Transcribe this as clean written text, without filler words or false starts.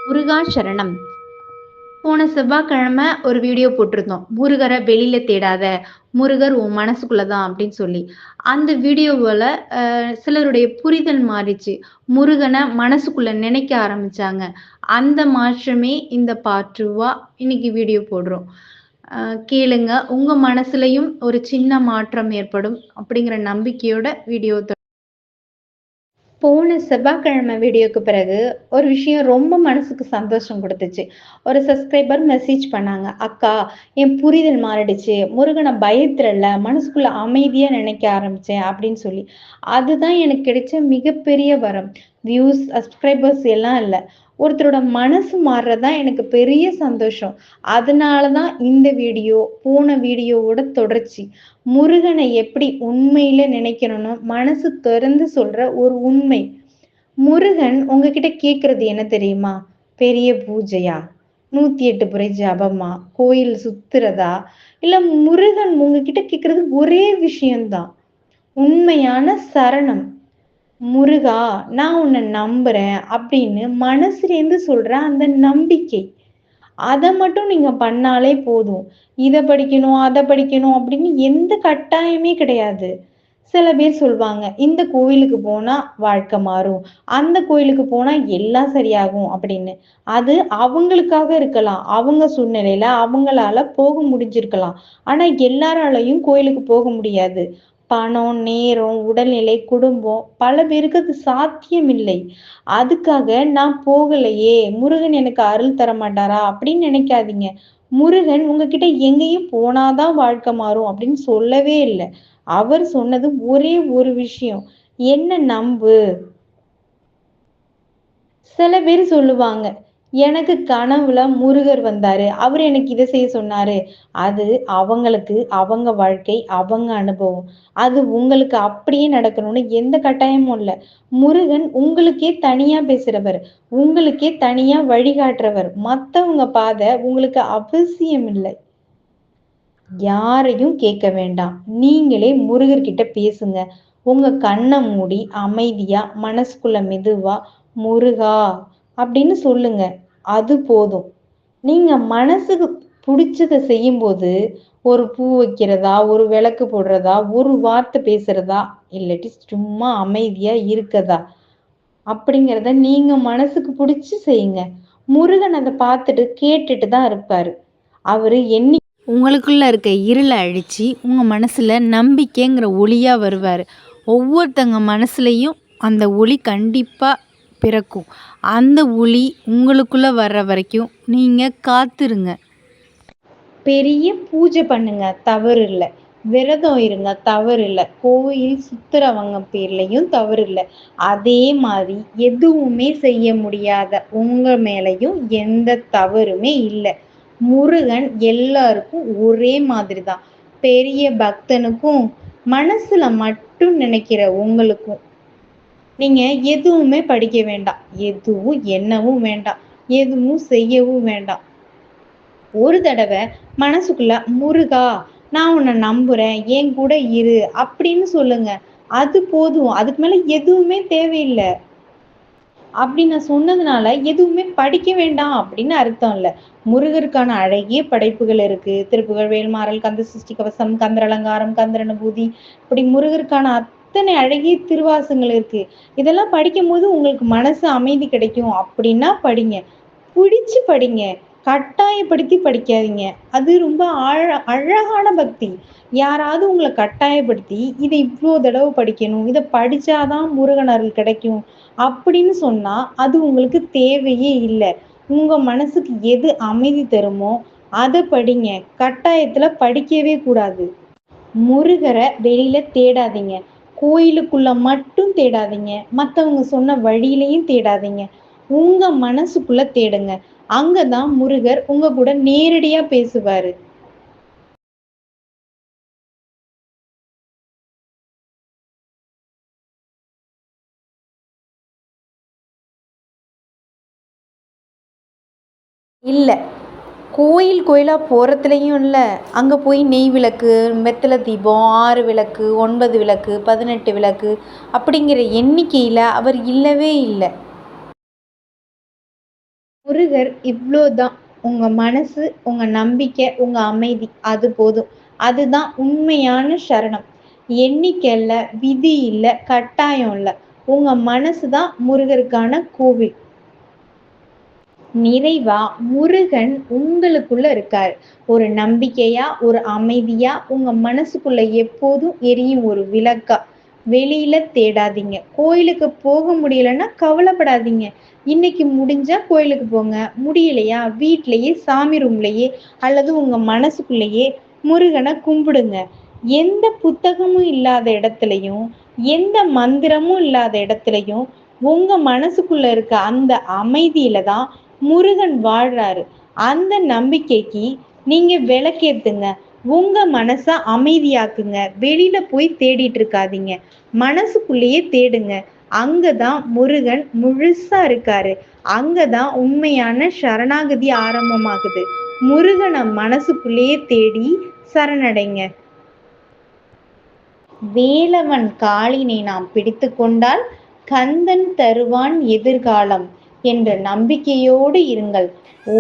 முருகா சரணம். போன செவ்வாய்க்கிழமை ஒரு வீடியோ போட்டிருந்தோம். முருகரை வெளியில தேடாத, முருகர் உன் மனசுக்குள்ள தான் அப்படின்னு சொல்லி. அந்த வீடியோவுல சிலருடைய புரிதல் மாறிச்சு. முருகனை மனசுக்குள்ள நினைக்க ஆரம்பிச்சாங்க. அந்த மாற்றமே இந்த பார்ட் 2வா இன்னைக்கு வீடியோ போடுறோம். கேளுங்க. உங்க மனசுலயும் ஒரு சின்ன மாற்றம் ஏற்படும் அப்படிங்கிற நம்பிக்கையோட வீடியோ போன செவ்வாய்க்கிழமை வீடியோக்கு பிறகு ஒரு விஷயம் ரொம்ப மனசுக்கு சந்தோஷம் கொடுத்துச்சு. ஒரு சப்ஸ்கிரைபர் மெசேஜ் பண்ணாங்க. அக்கா, என் புரிதல் மாறிடுச்சு. முருகனை பயத்துறல, மனசுக்குள்ள அமைதியா நினைக்க ஆரம்பிச்சேன் அப்படின்னு சொல்லி. அதுதான் எனக்கு கிடைச்ச மிகப்பெரிய வரம். வியூஸ், சப்ஸ்கிரைபர்ஸ் எல்லாம் இல்ல. ஒருத்தரோட மனசு மாறுறதுதான் எனக்கு பெரிய சந்தோஷம். அதனாலதான் இந்த வீடியோ, போன வீடியோவோட தொடர்ச்சி. முருகனை எப்படி உண்மையில நினைக்கணும்னு மனசு திறந்து சொல்ற ஒரு உண்மை. முருகன் உங்ககிட்ட கேக்குறது என்ன தெரியுமா? பெரிய பூஜையா? 108 முறை ஜபமா? கோயில் சுத்துறதா? இல்ல முருகன் உங்ககிட்ட கேக்குறது ஒரே விஷயம்தான். உண்மையான சரணம். முருகா, நான் உன்னை நம்புறேன் அப்படின்னு மனசுலேருந்து சொல்ற அந்த நம்பிக்கை. அத மட்டும் நீங்க பண்ணாலே போதும். இத படிக்கணும், அத படிக்கணும் அப்படின்னு எந்த கட்டாயமே கிடையாது. சில பேர் சொல்வாங்க, இந்த கோயிலுக்கு போனா வாழ்க்கை மாறும். அந்த கோயிலுக்கு போனா எல்லாம் சரியாகும் அப்படின்னு. அது அவங்களுக்காக இருக்கலாம். அவங்க சூழ்நிலையில அவங்களால போக முடிஞ்சிருக்கலாம். ஆனா எல்லாராலயும் கோயிலுக்கு போக முடியாது. பணம், நேரம், உடல்நிலை, குடும்பம் பல பேருக்கு அது சாத்தியமில்லை. அதுக்காக நான் போகலையே, முருகன் எனக்கு அருள் தர மாட்டாரா அப்படின்னு நினைக்காதீங்க. முருகன் உங்ககிட்ட எங்கேயும் போனாதான் வாழ்க்கை மாறும் அப்படின்னு சொல்லவே இல்ல. அவர் சொன்னது ஒரே ஒரு விஷயம். என்ன நம்பு. சில பேர் சொல்லுவாங்க, எனக்கு கனவுல முருகர் வந்தாரு. அவரு எனக்கு இத செய்ய சொன்னாரு. அது அவங்களுக்கு, அவங்க வாழ்க்கை, அவங்க அனுபவம். அது உங்களுக்கு அப்படியே நடக்கணும்னு எந்த கட்டாயமும் இல்ல. முருகன் உங்களுக்கே தனியா பேசுறவர். உங்களுக்கே தனியா வழிகாட்டுறவர். மத்தவங்க பாதை உங்களுக்கு அவசியம் இல்லை. யாரையும் கேட்க வேண்டாம். நீங்களே முருகர்கிட்ட பேசுங்க. உங்க கண்ண மூடி அமைதியா, மனசுக்குள்ள மெதுவா, முருகா அப்படின்னு சொல்லுங்க. அது போதும். நீங்க மனசுக்கு புடிச்சத செய்யும்போது, ஒரு பூ வைக்கிறதா, ஒரு விளக்கு போடுறதா, ஒரு வார்த்தை பேசுறதா, இல்லாட்டி சும்மா அமைதியா இருக்கதா, அப்படிங்கிறத நீங்க மனசுக்கு புடிச்சு செய்யுங்க. முருகன் அத பார்த்துட்டு கேட்டுட்டு தான் இருப்பாரு. அவரு உங்களுக்குள்ள இருக்க இருளை அழிச்சு உங்க மனசுல நம்பிக்கைங்கிற ஒளியா வருவார். ஒவ்வொருத்தங்க மனசுலையும் அந்த ஒளி கண்டிப்பா பிறக்கும். அந்த ஒளி உங்களுக்குள்ள வர்ற வரைக்கும் நீங்க காத்திருங்க. பெரிய பூஜை பண்ணுங்க, தவறு இல்ல. விரதம் இருங்க, தவறு இல்ல. கோயில் சுத்துறவங்க பேர்லயும் தவறு இல்ல. அதே மாதிரி எதுவுமே செய்ய முடியாத உங்க மேலயும் எந்த தவறுமே இல்ல. முருகன் எல்லாருக்கும் ஒரே மாதிரி தான். பெரிய பக்தனுக்கும், மனசுல மட்டும் நினைக்கிற உங்களுக்கும். நீங்க எதுவுமே படிக்க வேண்டாம். எதுவும் எண்ணவும் வேண்டாம். எதுவும் செய்யவும் வேண்டாம். ஒரு தடவை மனசுக்குள்ள முருகா, நான் உன்னை நம்புறேன், என் கூட இரு அப்படின்னு சொல்லுங்க. அது போதும். அதுக்கு மேல எதுவுமே தேவையில்லை. அப்படி நான் சொன்னதுனால எதுவுமே படிக்க வேண்டாம் அப்படின்னு அர்த்தம் இல்ல. முருகருக்கான அழகிய படைப்புகள் இருக்கு. திருப்புகழ், வேல்மாறல், கந்த சஷ்டி கவசம், கந்தர் அலங்காரம், கந்தர் அனுபூதி, இப்படி முருகருக்கான அத்தனை அழகிய திருவாசகங்கள் இருக்கு. இதெல்லாம் படிக்கும்போது உங்களுக்கு மனசு அமைதி கிடைக்கும் அப்படின்னா படிங்க. புடிச்சு படிங்க. கட்டாயப்படுத்தி படிக்காதீங்க. அது ரொம்ப அழகான பக்தி. யாராவது உங்கள கட்டாயப்படுத்தி, இத இவ்ளோ தடவ படிக்கணும். இத படிச்சாதான் முருகன் அருள் கிடைக்கும். அப்படின்னு சொன்னா, அது உங்களுக்கு தேவையே இல்ல. உங்க மனசுக்கு எது அமைதி தருமோ, அத படிங்க. கட்டாயத்துல படிக்கவே கூடாது. முருகர வெளியில தேடாதீங்க. கோயிலுக்குள்ள மட்டும் தேடாதீங்க. மத்தவங்க சொன்ன வழியிலயும் தேடாதீங்க. உங்க மனசுக்குள்ள தேடுங்க. அங்கதான் முருகர் உங்க கூட நேரடியா பேசுவாரு. இல்ல. கோயில் கோயிலா போறதுலயும் இல்ல. அங்க போய் நெய் விளக்கு, வெத்தல தீபம், 6 விளக்கு, 9 விளக்கு, 18 விளக்கு அப்படிங்கிற எண்ணிக்கையில அவர் இல்லவே இல்ல. முருகர் இவ்ளோதான். உங்க மனசு, உங்க நம்பிக்கை, உங்க அமைதி அது போதும். அதுதான் உண்மையான சரணம். எண்ணிக்கை இல்ல, விதி இல்ல, கட்டாயம் இல்ல. உங்க மனசு தான் முருகருக்கான கோவில். நிறைவா முருகன் உங்களுக்குள்ள இருக்காரு. ஒரு நம்பிக்கையா, ஒரு அமைதியா, உங்க மனசுக்குள்ள எப்போதும் எரியும் ஒரு விளக்கா. வெளியில தேடாதீங்க. கோயிலுக்கு போக முடியலன்னா கவலைப்படாதீங்க. இன்னைக்கு முடிஞ்சா கோயிலுக்கு போங்க. முடியலையா வீட்லயே சாமி ரூம்லயே அல்லது உங்க மனசுக்குள்ளேயே முருகன கும்பிடுங்க. எந்த புத்தகமும் இல்லாத இடத்துலயும், எந்த மந்திரமும் இல்லாத இடத்துலயும், உங்க மனசுக்குள்ள இருக்க அந்த அமைதியில தான் முருகன் வாழ்றாரு. அந்த நம்பிக்கைக்கு நீங்க விளக்கேத்துங்க. உங்க மனச அமைதியாக்குங்க. வெளியில போய் தேடிட்டு இருக்காதீங்க. மனசுக்குள்ளேயே தேடுங்க. அங்கதான் முருகன் முழுசா இருக்காரு. அங்கதான் உண்மையான சரணாகதி ஆரம்பமாகுது. முருகன மனசுக்குள்ளேயே தேடி சரணடைங்க. வேலவன் காலினை நாம் பிடித்துக் கொண்டால் கந்தன் தருவான் எதிர்காலம் என்ற நம்பிக்கையோடு இருங்கள். ஓ